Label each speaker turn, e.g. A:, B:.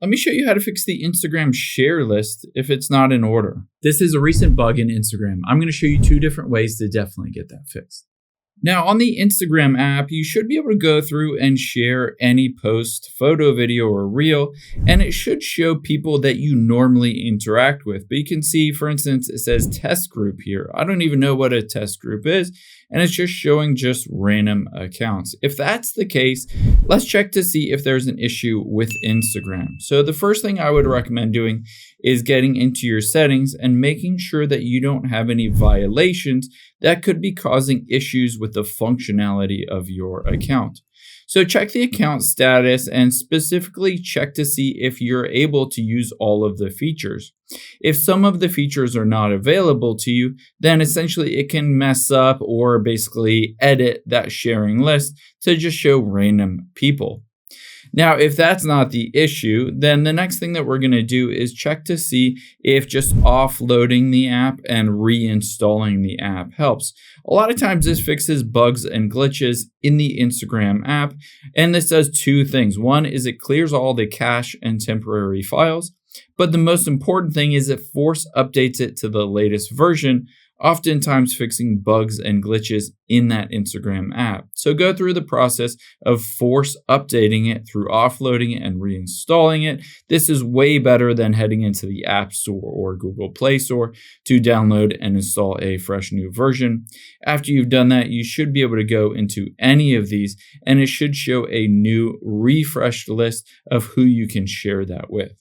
A: Let me show you how to fix the Instagram share list if it's not in order. This is a recent bug in Instagram. I'm going to show you 2 different ways to definitely get that fixed. Now, on the Instagram app, you should be able to go through and share any post, photo, video, or reel, and it should show people that you normally interact with. But you can see, for instance, it says test group here. I don't even know what a test group is, and it's just showing just random accounts. If that's the case, let's check to see if there's an issue with Instagram. So the first thing I would recommend doing is getting into your settings and making sure that you don't have any violations that could be causing issues with the functionality of your account. So check the account status and specifically check to see if you're able to use all of the features. If some of the features are not available to you, then essentially it can mess up or basically edit that sharing list to just show random people. Now, if that's not the issue, then the next thing that we're going to do is check to see if just offloading the app and reinstalling the app helps. A lot of times this fixes bugs and glitches in the Instagram app, and this does 2 things. One is it clears all the cache and temporary files, but the most important thing is it force updates it to the latest version, oftentimes fixing bugs and glitches in that Instagram app. So go through the process of force updating it through offloading it and reinstalling it. This is way better than heading into the App Store or Google Play Store to download and install a fresh new version. After you've done that, you should be able to go into any of these and it should show a new refreshed list of who you can share that with.